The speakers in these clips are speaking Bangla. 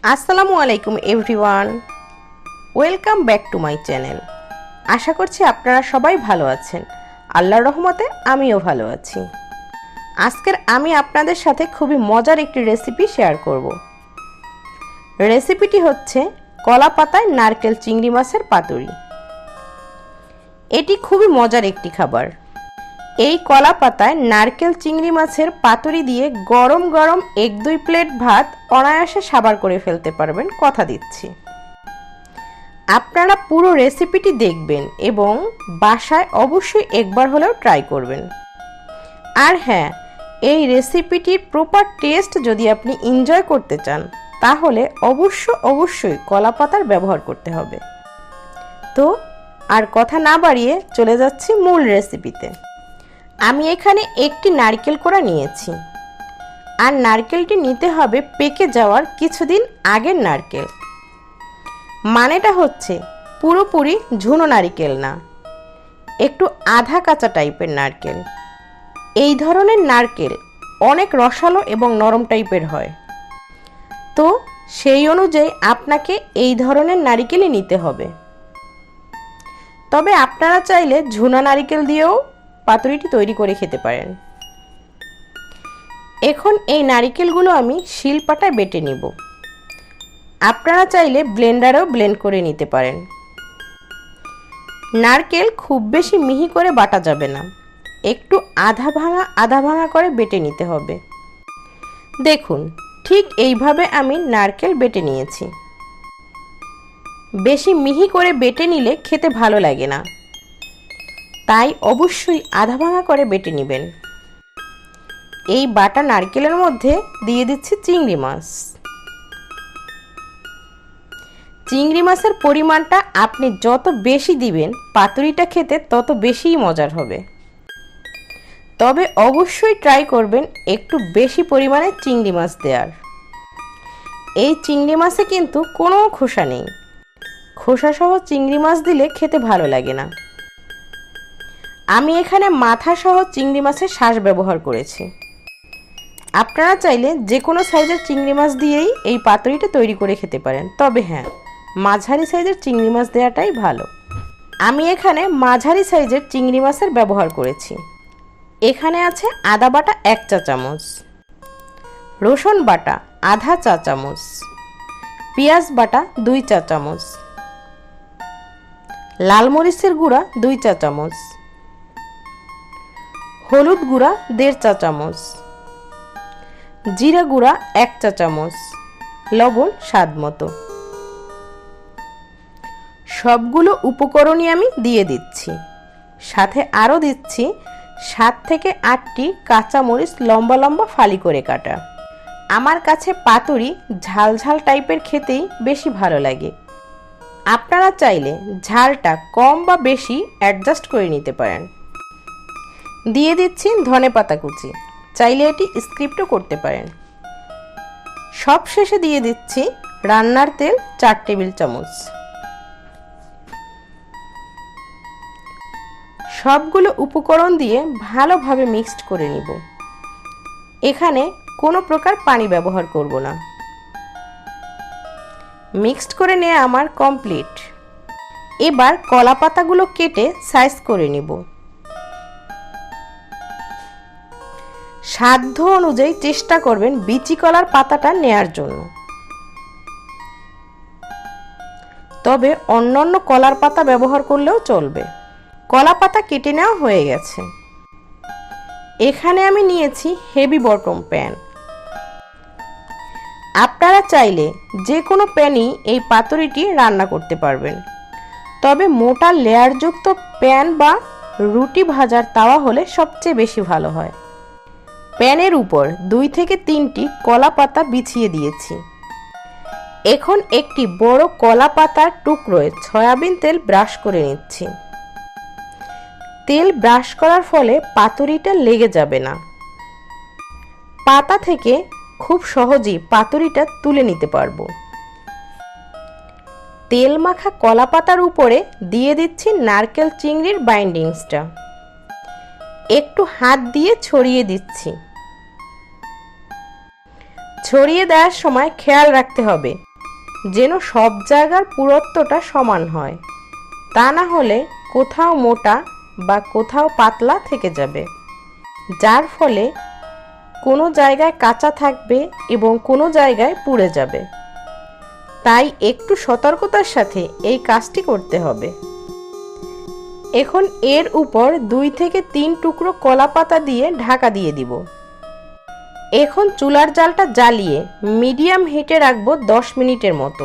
আসসালামু আলাইকুম everyone, welcome back to my channel. আশা করছি আপনারা সবাই ভালো আছেন। আল্লাহর রহমতে আমিও ভালো আছি। আজকের আমি আপনাদের সাথে খুবই মজার একটি রেসিপি শেয়ার করব। রেসিপিটি হচ্ছে কলা পাতায় নারকেল চিংড়ি মাছের পাতুরি। এটি খুবই মজার একটি খাবার। এই কলা পাতায় নারকেল চিংড়ি মাছের পাতুরি দিয়ে গরম গরম 1-2 প্লেট ভাত অনায়াসে সাবার করে ফেলতে পারবেন, কথা দিচ্ছি। আপনারা পুরো রেসিপিটি দেখবেন এবং বাসায় অবশ্যই একবার হলেও ট্রাই করবেন। আর হ্যাঁ, এই রেসিপিটির প্রপার টেস্ট যদি আপনি এনজয় করতে চান তাহলে অবশ্যই কলা পাতার ব্যবহার করতে হবে। তো আর কথা না বাড়িয়ে চলে যাচ্ছি মূল রেসিপিতে। আমি এখানে একটি নারকেল কোড়া নিয়েছি, আর নারকেলটি নিতে হবে পেকে যাওয়ার কিছুদিন আগের নারকেল। মানেটা হচ্ছে পুরোপুরি ঝুনো নারকেল না, একটু আধা কাঁচা টাইপের নারকেল। এই ধরনের নারকেল অনেক রসালো এবং নরম টাইপের হয়, তো সেই অনুযায়ী আপনাকে এই ধরনের নারকেলই নিতে হবে। তবে আপনারা চাইলে ঝুনা নারকেল দিয়েও পাতুরিটি তৈরি করে খেতে পারেন। এখন এই নারকেলগুলো আমি শিলপাটায় বেটে নিব। আপনারা চাইলে ব্লেন্ডারেও ব্লেন্ড করে নিতে পারেন। নারকেল খুব বেশি মিহি করে বাটা যাবে না, একটু আধা ভাঙা করে বেটে নিতে হবে। দেখুন, ঠিক এইভাবে আমি নারকেল বেটে নিয়েছি। বেশি মিহি করে বেটে নিলে খেতে ভালো লাগে না, তাই অবশ্যই আধা ভাঙা করে বেটে নেবেন। এই বাটা নারকেলের মধ্যে দিয়ে দিচ্ছি চিংড়ি মাছ। চিংড়ি মাছের পরিমাণটা আপনি যত বেশি দিবেন পাতুরিটা খেতে তত বেশিই মজার হবে। তবে অবশ্যই ট্রাই করবেন একটু বেশি পরিমাণে চিংড়ি মাছ দেওয়ার। এই চিংড়ি মাছে কিন্তু কোনো খোসা নেই, খোসাসহ চিংড়ি মাছ দিলে খেতে ভালো লাগে না। আমি এখানে মাথা সহ চিংড়ি মাছের শ্বাস ব্যবহার করেছি। আপনারা চাইলে যে কোনো সাইজের চিংড়ি মাছ দিয়েই এই পাতুরিটা তৈরি করে খেতে পারেন, তবে হ্যাঁ, মাঝারি সাইজের চিংড়ি মাছ দেওয়াটাই ভালো। আমি এখানে মাঝারি সাইজের চিংড়ি মাছের ব্যবহার করেছি। এখানে আছে আদা বাটা 1 চা চামচ, রসুন বাটা আধা চা চামচ, পেঁয়াজ বাটা 2 চা চামচ, লাল মরিচের গুঁড়া 2 চা চামচ, হলুদ গুঁড়া 1.5 চা চামচ, জিরা গুঁড়া 1 চা চামচ, লবণ স্বাদ মতো। সবগুলো উপকরণই আমি দিয়ে দিচ্ছি। সাথে আরও দিচ্ছি 7 থেকে 8টি কাঁচা মরিচ লম্বা লম্বা ফালি করে কাটা। আমার কাছে পাতুরি ঝাল ঝাল টাইপের খেতেই বেশি ভালো লাগে। আপনারা চাইলে ঝালটা কম বা বেশি অ্যাডজাস্ট করে নিতে পারেন। দিয়ে দিচ্ছি ধনেপাতা কুচি, চাইলে এটি স্কিপও করতে পারেন। সব শেষে দিয়ে দিচ্ছি রান্নার তেল 4 টেবিল চামচ। সবগুলো উপকরণ দিয়ে ভালোভাবে মিক্সড করে নিব। এখানে কোনো প্রকার পানি ব্যবহার করব না। মিক্সড করে নেওয়া আমার কমপ্লিট। এবার কলা পাতাগুলো কেটে সাইজ করে নিব। সাধ্য অনুযায়ী চেষ্টা করবেন বিচি কলার পাতাটা নেয়ার জন্য, তবে অন্যান্য কলার পাতা ব্যবহার করলেও চলবে। কলা পাতা কেটে নেওয়া হয়ে গেছে। এখানে আমি নিয়েছি হেভি বটম প্যান। আপনারা চাইলে যে কোনো প্যানই এই পাতুরিটি রান্না করতে পারবেন, তবে মোটা লেয়ারযুক্ত প্যান বা রুটি ভাজার তাওয়া হলে সবচেয়ে বেশি ভালো হয়। প্যানের উপর 2 থেকে 3টি কলা পাতা বিছিয়ে দিয়েছি। এখন একটি বড় কলা পাতার টুকরোয় সয়াবিন তেল ব্রাশ করে নিচ্ছি। তেল ব্রাশ করার ফলে পাতুরিটা লেগে যাবে না। পাতা থেকে খুব সহজেই পাতুরিটা তুলে নিতে পারবো। তেল মাখা কলা পাতার উপরে দিয়ে দিচ্ছি নারকেল চিংড়ির বাইন্ডিংসটা। একটু হাত দিয়ে ছড়িয়ে দিচ্ছি। ছড়িয়ে দেওয়ার সময় খেয়াল রাখতে হবে যেন সব জায়গার পুরুত্বটা সমান হয়, তা না হলে কোথাও মোটা বা কোথাও পাতলা থেকে যাবে, যার ফলে কোনো জায়গায় কাঁচা থাকবে এবং কোনো জায়গায় পুড়ে যাবে। তাই একটু সতর্কতার সাথে এই কাজটি করতে হবে। এখন এর উপর 2 থেকে 3 টুকরো কলা পাতা দিয়ে ঢাকা দিয়ে দিব। এখন চুলার জালটা জ্বালিয়ে মিডিয়াম হিটে রাখবো 10 মিনিটের মতো।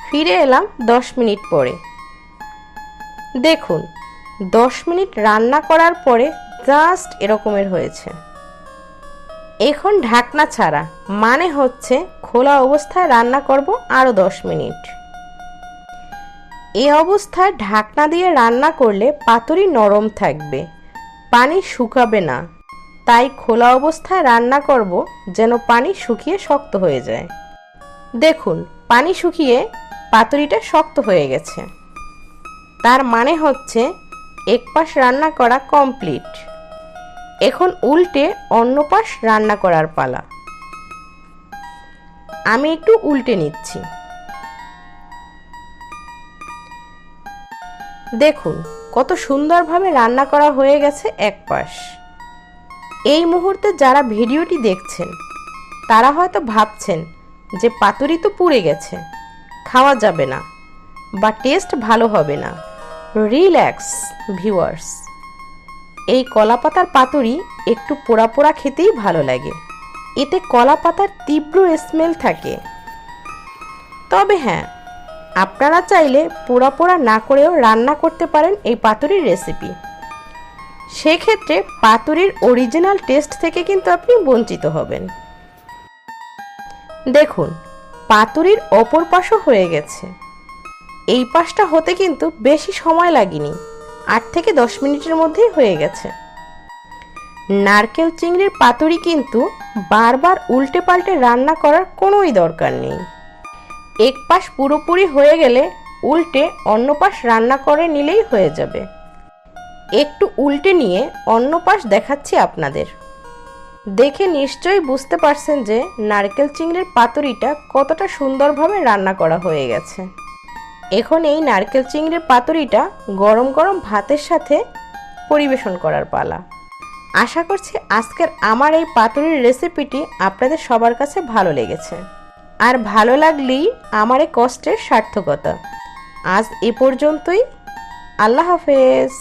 ফিরে এলাম 10 মিনিট পরে। দেখুন 10 মিনিট রান্না করার পরে জাস্ট এরকমের হয়েছে। এখন ঢাকনা ছাড়া, মানে হচ্ছে খোলা অবস্থায় রান্না করব আরও 10 মিনিট। এই অবস্থায় ঢাকনা দিয়ে রান্না করলে পাতুরি নরম থাকবে, পানি শুকাবে না। তাই খোলা অবস্থায় রান্না করব যেন পানি শুকিয়ে শক্ত হয়ে যায়। দেখুন পানি শুকিয়ে পাতুরিটা শক্ত হয়ে গেছে, তার মানে হচ্ছে এক পাশ রান্না করা কমপ্লিট। এখন উল্টে অন্য পাশ রান্না করার পালা। আমি একটু উল্টে নিচ্ছি। দেখুন কত সুন্দরভাবে রান্না করা হয়ে গেছে এক পাশ। এই মুহূর্তে যারা ভিডিওটি দেখছেন তারা হয়তো ভাবছেন যে পাতুরি তো পুড়ে গেছে, খাওয়া যাবে না বা টেস্ট ভালো হবে না। রিল্যাক্স ভিউয়ার্স, এই কলাপাতার পাতুরি একটু পোড়া পোড়া খেতেই ভালো লাগে, এতে কলাপাতার তীব্র স্মেল থাকে। তবে হ্যাঁ, আপনারা চাইলে পোড়া পোড়া না করেও রান্না করতে পারেন এই পাতুরির রেসিপি। সেক্ষেত্রে পাতুরির অরিজিনাল টেস্ট থেকে কিন্তু আপনি বঞ্চিত হবেন। দেখুন পাতুরির অপর পাশও হয়ে গেছে। এই পাশটা হতে কিন্তু বেশি সময় লাগেনি, 8 থেকে 10 মিনিটের মধ্যেই হয়ে গেছে। নারকেল চিংড়ির পাতুরি কিন্তু বারবার উল্টে পাল্টে রান্না করার কোনোই দরকার নেই। এক পাশ পুরোপুরি হয়ে গেলে উল্টে অন্য পাশ রান্না করে নিলেই হয়ে যাবে। একটু উল্টে নিয়ে অন্য পাশ দেখাচ্ছি আপনাদের। দেখে নিশ্চয়ই বুঝতে পারছেন যে নারকেল চিংড়ির পাতুরিটা কতটা সুন্দরভাবে রান্না করা হয়ে গেছে। এখন এই নারকেল চিংড়ির পাতুরিটা গরম গরম ভাতের সাথে পরিবেশন করার পালা। আশা করছি আজকের আমার এই পাতুরির রেসিপিটি আপনাদের সবার কাছে ভালো লেগেছে, আর ভালো লাগলেই আমার এই কষ্টের সার্থকতা। আজ এ পর্যন্তই। আল্লাহ হাফেজ।